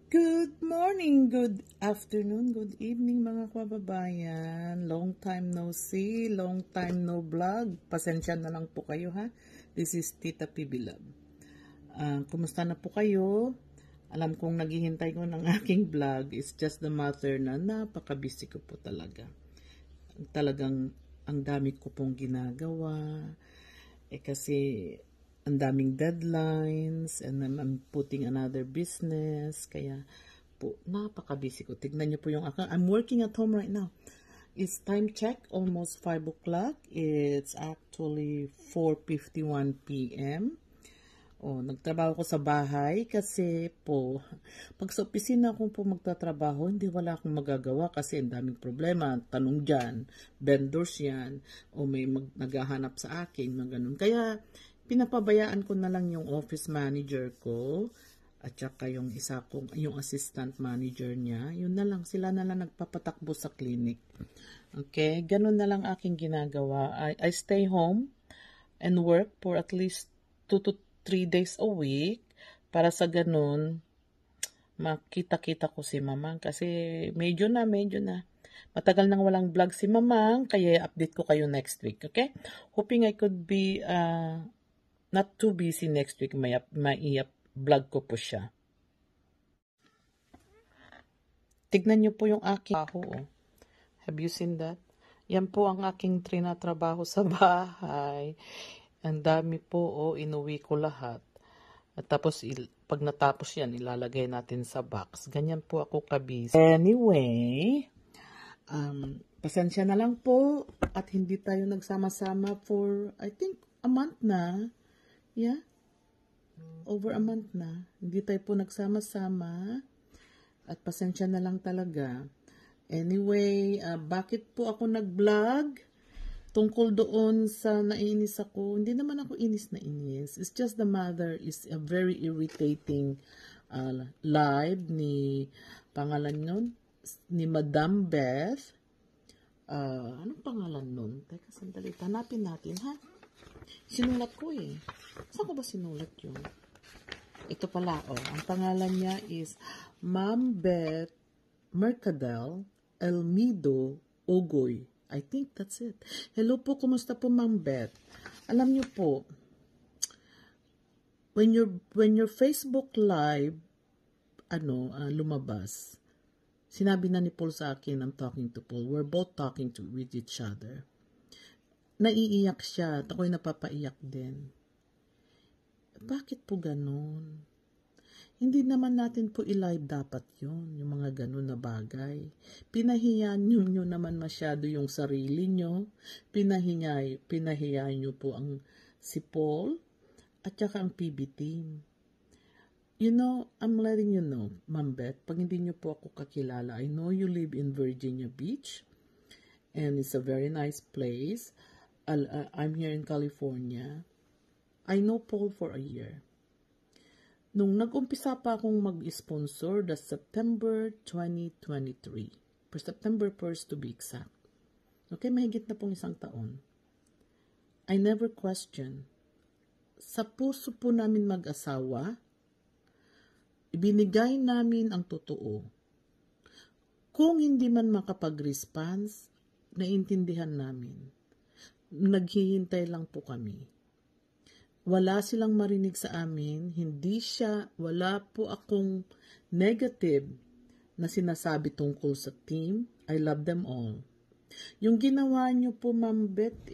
Good morning, good afternoon, good evening mga kababayan. Long time no see, long time no vlog. Pasensya na lang po kayo ha. This is Tita PB Love. Kumusta na po kayo? Alam kong naghihintay ko ng aking vlog. It's just the matter na napaka-busy ko po talaga. Talagang ang dami ko pong ginagawa. Kasi ang daming deadlines and I'm putting another business. Kaya po, napaka-busy ko. Tignan niyo po yung account. I'm working at home right now. It's time check, almost 5 o'clock. It's actually 4:51 p.m. Nagtrabaho ko sa bahay kasi po, pag sa opisina ko po magtatrabaho, hindi wala akong magagawa kasi ang daming problema. Tanong dyan, vendors yan, o may naghahanap sa akin, mga ganun. Kaya, pinapabayaan ko na lang yung office manager ko at saka yung isa kong, yung assistant manager niya. Yun na lang, sila na lang nagpapatakbo sa clinic. Okay, ganun na lang aking ginagawa. I stay home and work for at least 2 to 3 days a week para sa ganun makita-kita ko si Mamang kasi medyo na matagal nang walang vlog si Mamang, kaya update ko kayo next week. Okay, hoping I could be not too busy next week. May vlog ko po siya. Tignan niyo po yung aking trabaho. Have you seen that? Yan po ang aking trinatrabaho sa bahay. Ang dami po, inuwi ko lahat. At tapos, pag natapos yan, ilalagay natin sa box. Ganyan po ako kabisi. Anyway, pasensya na lang po at hindi tayo nagsama-sama for, I think, a month na. Yeah? Over a month na. Hindi tayo po nagsama-sama. At pasensya na lang talaga. Anyway, bakit po ako nag-vlog? Tungkol doon sa nainis ako. Hindi naman ako inis na inis. It's just the mother is a very irritating live ni, pangalan nun? Ni Madam Beth. Anong pangalan nun? Teka, sandali. Hanapin natin, ha? Sinulat ko eh. Saan ko ba sinulat yun? Ito pala, ang pangalan niya is Ma'am Beth Mercadal Elmido Ogoy. I think that's it. Hello po, kumusta po Ma'am Beth? Alam niyo po, when your Facebook live, lumabas, sinabi na ni Paul sa akin, I'm talking to Paul, we're both talking with each other. Naiiyak siya, at ako'y napapaiyak din. Bakit po ganun? Hindi naman natin po i-live dapat yun, yung mga ganun na bagay. Pinahiya nyo naman masyado yung sarili nyo. Pinahiya nyo po ang si Paul at saka ang PB team. You know, I'm letting you know, Ma'am Beth, pag hindi nyo po ako kakilala, I know you live in Virginia Beach and it's a very nice place. I'm here in California. I know Paul for a year. Nung nag-umpisa pa akong mag-sponsor, that's September 2023. For September 1st to be exact. Okay, mahigit na pong 1 taon. I never question. Sa puso po namin mag-asawa, ibinigay namin ang totoo. Kung hindi man makapag-response, naiintindihan namin. Naghihintay lang po kami. Wala silang marinig sa amin, wala po akong negative na sinasabi tungkol sa team. I love them all. Yung ginawa nyo po, Ma'am Beth,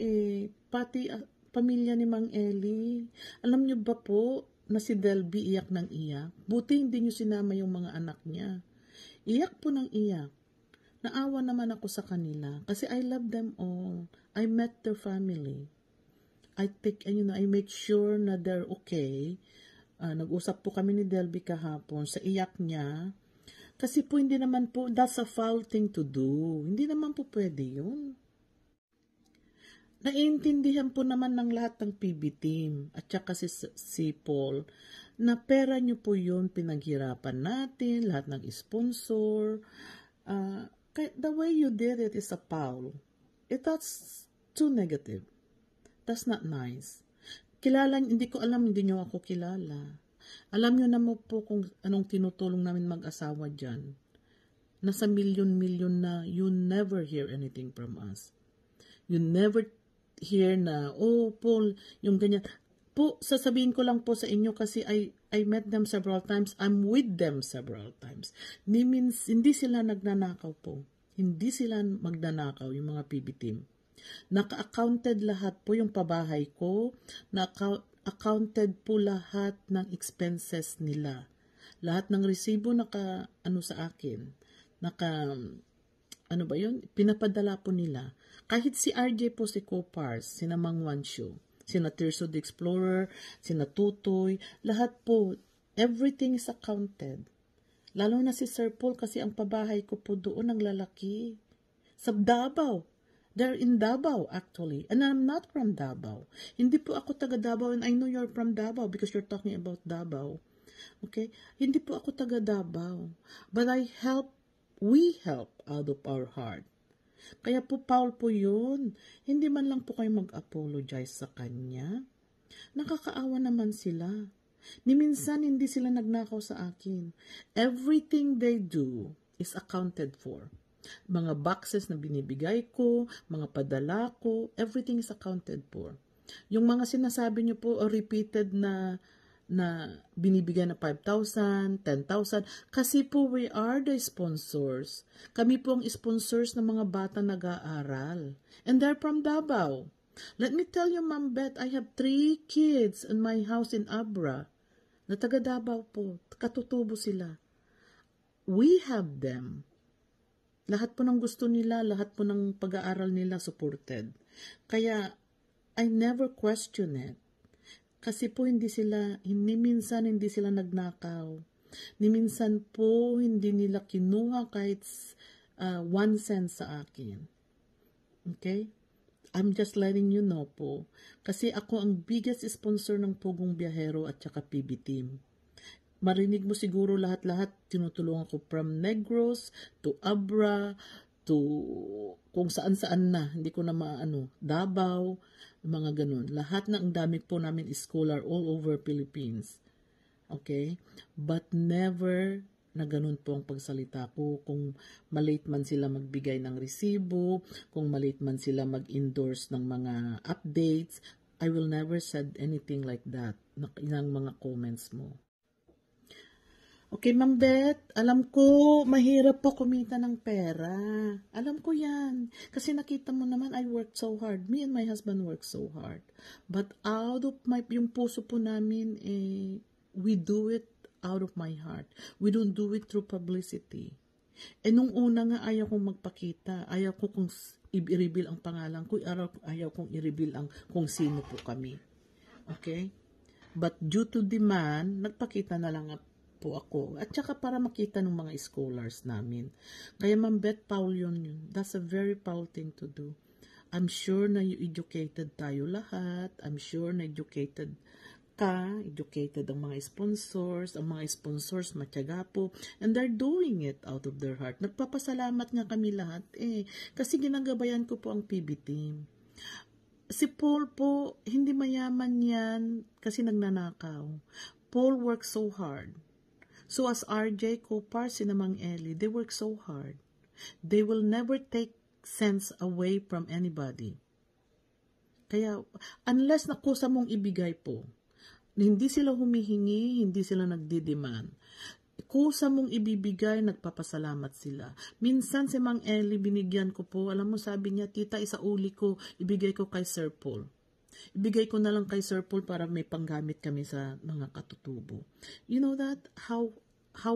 pati pamilya ni Mang Eli, alam nyo ba po na si Delby iyak ng iyak? Buti hindi nyo sinama yung mga anak niya. Iyak po ng iyak. Naawa naman ako sa kanila kasi I love them all. I met their family. I make sure na they're okay. Nag-usap po kami ni Delby kahapon sa iyak niya. Kasi po hindi naman po, that's a foul thing to do. Hindi naman po pwede yun. Naiintindihan po naman ng lahat ng PB team at saka si Paul na pera nyo po yun, pinaghirapan natin, lahat ng sponsor. The way you did it is a foul. That's too negative. That's not nice. Hindi ko alam, hindi nyo ako kilala. Alam nyo na mo po kung anong tinutulong namin mag-asawa dyan. Nasa milyon-milyon na, you never hear anything from us. You never hear na, oh, Paul, yung ganyan. Po, sasabihin ko lang po sa inyo kasi I met them several times. I'm with them several times. Hindi sila nagnanakaw po. Hindi sila magnanakaw, yung mga PB team. Naka-accounted lahat po yung pabahay ko. Naka-accounted po lahat ng expenses nila. Lahat ng resibo sa akin. Pinapadala po nila. Kahit si RJ po, si Copars, sina Mang Wansyo, sina Tirso the Explorer, sina Tutoy, lahat po, everything is accounted. Lalo na si Sir Paul kasi ang pabahay ko po doon ang lalaki. Sa Davao. They're in Davao actually. And I'm not from Davao. Hindi po ako taga Davao and I know you're from Davao because you're talking about Davao. Okay? Hindi po ako taga Davao. But we help out of our heart. Kaya po Paul po yun. Hindi man lang po kayo mag-apologize sa kanya. Nakakaawa naman sila. Ni minsan hindi sila nagnakaw sa akin. Everything they do is accounted for. Mga boxes na binibigay ko, mga padala ko, everything is accounted for. Yung mga sinasabi niyo po repeated na binibigyan na 5,000, 10,000. Kasi po we are the sponsors. Kami po ang sponsors ng mga bata nag-aaral. And they're from Davao. Let me tell you, Ma'am Beth, I have 3 kids in my house in Abra na taga Davao po. Katutubo sila. We have them. Lahat po ng gusto nila, lahat po ng pag-aaral nila supported. Kaya, I never question it. Kasi po minsan hindi sila nagnakaw. Ni minsan po hindi nila kinuha kahit 1 cent sa akin. Okay? I'm just letting you know po. Kasi ako ang biggest sponsor ng Pugong Biyahero at saka PB Team. Marinig mo siguro lahat-lahat, tinutulungan ko from Negros to Abra to kung saan-saan na. Hindi ko na Davao, mga ganun. Lahat ang dami po namin scholar all over Philippines. Okay? But never na ganun po ang pagsalita ko. Kung malate man sila magbigay ng resibo, kung malate man sila mag-endorse ng mga updates, I will never said anything like that ng mga comments mo. Okay, Ma'am Beth, alam ko, mahirap po kumita ng pera. Alam ko yan. Kasi nakita mo naman, I worked so hard. Me and my husband worked so hard. But out of yung puso po namin, we do it out of my heart. We don't do it through publicity. Nung una nga, ayaw kong magpakita. Ayaw ko kung i-reveal ang pangalan ko. Ayaw kong i-reveal kung sino po kami. Okay? But due to demand, nagpakita na lang po ako. At saka para makita ng mga scholars namin. Kaya Ma'am Beth, Paul yun. That's a very Paul thing to do. I'm sure na educated tayo lahat. I'm sure na educated ang mga sponsors. Ang mga sponsors matyaga po. And they're doing it out of their heart. Nagpapasalamat nga kami lahat kasi ginagabayan ko po ang PB team. Si Paul po, hindi mayaman yan kasi nagnanakaw. Paul works so hard. So as RJ, Copar, Sinamang Eli, they work so hard. They will never take cents away from anybody. Kaya, unless nakusa mong ibigay po, hindi sila humihingi, hindi sila nagdidemand. Kusa mong ibibigay, nagpapasalamat sila. Minsan si Mang Eli, binigyan ko po, alam mo sabi niya, tita, isauli ko, ibigay ko kay Sir Paul. Ibigay ko na lang kay Sir Paul para may panggamit kami sa mga katutubo. You know that? How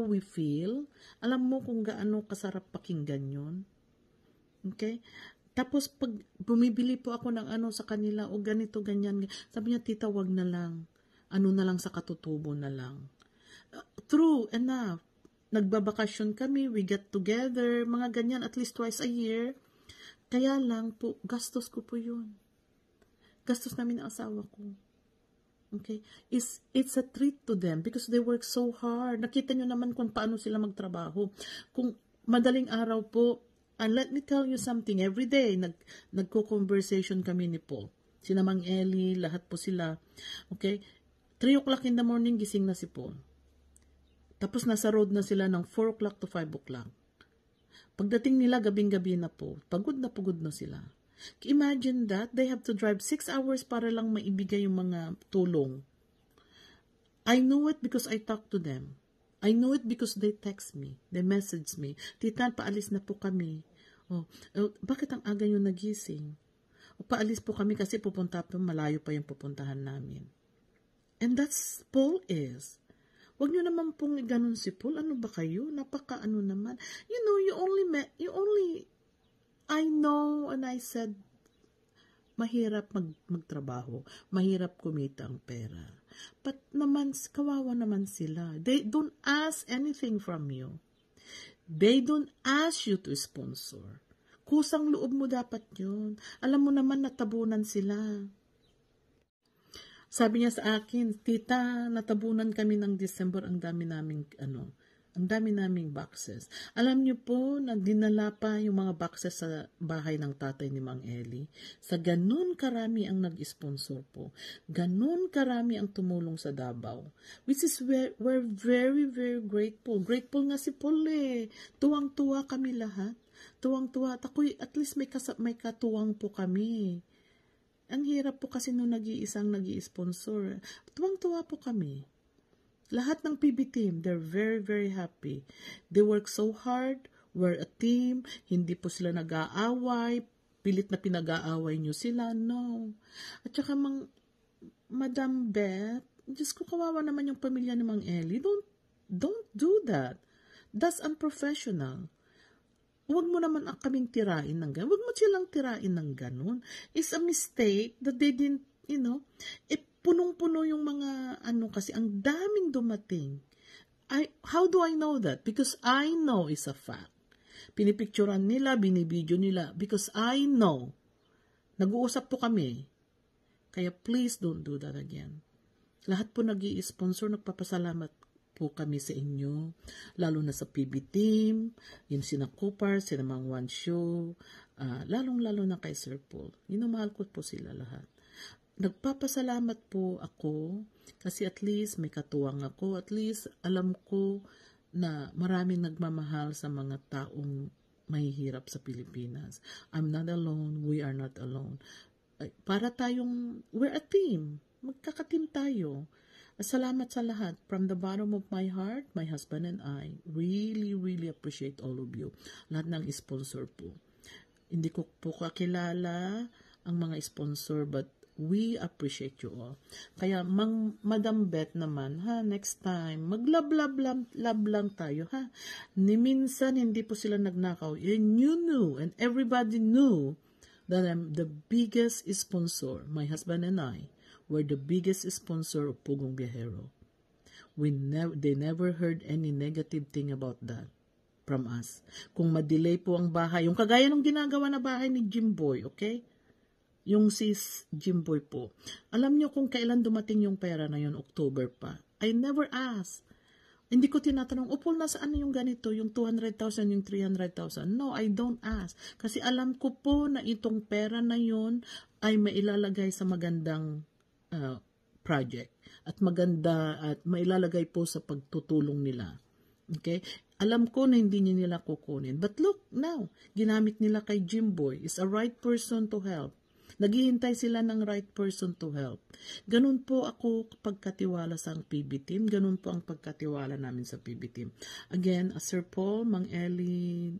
we feel? Alam mo kung gaano kasarap pakinggan yun? Okay? Tapos pag bumibili po ako ng sa kanila, o ganito, ganyan, sabi niya, tita, wag na lang. Na lang sa katutubo na lang. True enough. Nagbabakasyon kami, we get together, mga ganyan, at least twice a year. Kaya lang po, gastos ko po yun. Gastos namin ang asawa ko. Okay? It's a treat to them because they work so hard. Nakita nyo naman kung paano sila magtrabaho. Kung madaling araw po, and let me tell you something, every day, nagko-conversation kami ni Paul. Sina Mang Eli, lahat po sila. Okay? 3 o'clock in the morning, gising na si Paul. Tapos nasa road na sila ng 4 o'clock to 5 o'clock. Pagdating nila, gabing-gabi na po. Pagod na sila. Imagine that, they have to drive 6 hours para lang maibigay yung mga tulong. I know it because I talked to them. I know it because they text me. They message me. Tita, paalis na po kami. Bakit ang aga yung nagising? Paalis po kami kasi pupunta po, malayo pa yung pupuntahan namin. And that's Paul is. Huwag nyo naman pong ganun si Paul. Ano ba kayo? Napaka ano naman. You know, I know and I said, mahirap magtrabaho. Mahirap kumita ang pera. But naman, kawawa naman sila. They don't ask anything from you. They don't ask you to sponsor. Kusang loob mo dapat yun. Alam mo naman natabunan sila. Sabi niya sa akin, tita, natabunan kami ng December, ang dami naming boxes. Alam niyo po na dinala pa yung mga boxes sa bahay ng tatay ni Mang Eli. Sa ganun karami ang nag-sponsor po. Ganun karami ang tumulong sa Davao. Which is we're very, very grateful. Grateful nga si Paul eh. Tuwang-tuwa kami lahat. Tuwang-tuwa. At ako'y at least may katuwang po kami. Ang hirap po kasi nung nag-iisang nag-i-sponsor. Tuwang-tuwa po kami. Lahat ng PB team, they're very, very happy. They work so hard. We're a team. Hindi po sila nag-aaway. Pilit na pinag-aaway nyo sila. No. At saka Madam Beth, Diyos ko, kawawa naman yung pamilya ni Mang Eli. Don't do that. That's unprofessional. Huwag mo naman kaming tirain ng ganun. Huwag mo silang tirain ng ganun. It's a mistake that they didn't, punong-puno yung mga, kasi ang daming dumating. How do I know that? Because I know it's a fact. Pinipicturan nila, binibidyo nila, because I know. Nag-uusap po kami. Kaya please don't do that again. Lahat po nag-i-sponsor, nagpapasalamat po kami sa inyo, lalo na sa PB team, yung sina Cooper, sina Mang One Show, lalong-lalo na kay Sir Paul. Mahal ko po sila lahat. Nagpapasalamat po ako kasi at least may katuwang ako. At least alam ko na maraming nagmamahal sa mga taong mahihirap sa Pilipinas. I'm not alone. We are not alone. We're a team. Magkakateam tayo. Salamat sa lahat. From the bottom of my heart, my husband and I really, really appreciate all of you. Lahat ng sponsor po. Hindi ko po kakilala ang mga sponsor, but we appreciate you all. Kaya, Madam Beth naman, next time, mag-love lang tayo, Ni minsan, hindi po sila nagnakaw. And you knew, and everybody knew, that I'm the biggest sponsor, my husband and I, were the biggest sponsor of Pugong Biyahero. They never heard any negative thing about that from us. Kung ma-delay po ang bahay, yung kagaya ng ginagawa na bahay ni Jimboy, okay? Yung sis Jimboy po. Alam nyo kung kailan dumating yung pera na yun, October pa. I never asked. Hindi ko tinatanong, Paul, nasaan na yung ganito, yung 200,000, yung 300,000. No, I don't ask. Kasi alam ko po na itong pera na yun ay mailalagay sa magandang project at maganda at mailalagay po sa pagtutulong nila. Okay? Alam ko na hindi nila kukunin. But look, now, ginamit nila kay Jimboy. Is a right person to help. Naghihintay sila ng right person to help. Ganun po ako pagkatiwala sa PB team. Ganun po ang pagkatiwala namin sa PB team. Again, Sir Paul, Mang Eli,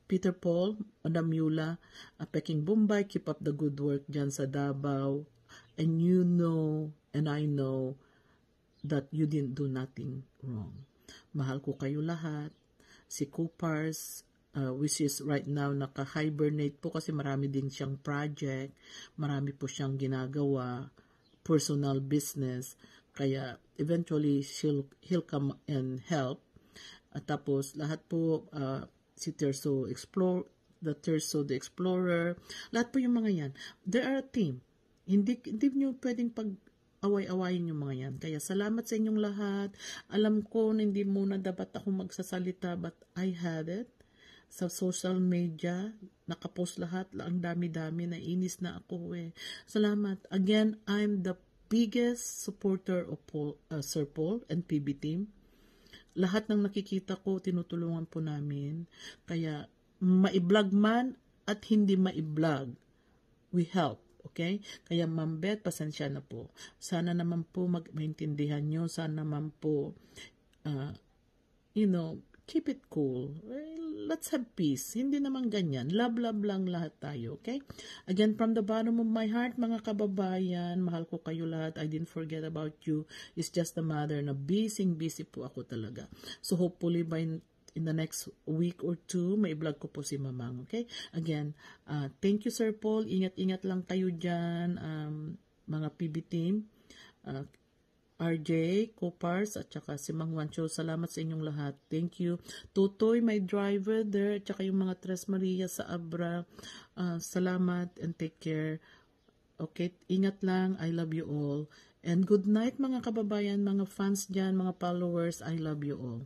Peter Paul, Madam Yula, Peking Bombay, keep up the good work dyan sa Davao. And you know, and I know, that you didn't do nothing wrong. Mahal ko kayo lahat. Si Coopers, which is right now naka-hibernate po kasi marami din siyang project. Marami po siyang ginagawa. Personal business. Kaya eventually, he'll come and help. At tapos, lahat po, si Terso the Terso the Explorer, lahat po yung mga yan. They are a team. Hindi nyo pwedeng pag-away-awayin yung mga yan. Kaya salamat sa inyong lahat. Alam ko na hindi muna dapat ako magsasalita, but I had it. Sa social media, nakapost lahat. Ang dami-dami, nainis na ako eh. Salamat. Again, I'm the biggest supporter of Sir Paul and PB team. Lahat ng nakikita ko, tinutulungan po namin. Kaya, maiblog man at hindi maiblog, we help. Okay? Kaya Ma'am Beth, pasensya na po. Sana naman po maintindihan nyo. Sana naman po, keep it cool. Let's have peace. Hindi naman ganyan. Love lang lahat tayo. Okay? Again, from the bottom of my heart, mga kababayan, mahal ko kayo lahat. I didn't forget about you. It's just a matter na busy po ako talaga. So hopefully in the next week or two, may vlog ko po si Mamang. Okay? Again, thank you Sir Paul. Ingat-ingat lang kayo dyan, mga PB team. RJ, Copars, at saka si Mang Wancho. Salamat sa inyong lahat. Thank you. Tutoy, my driver there, at saka yung mga Tres Maria sa Abra. Salamat and take care. Okay, ingat lang. I love you all. And good night mga kababayan, mga fans dyan, mga followers. I love you all.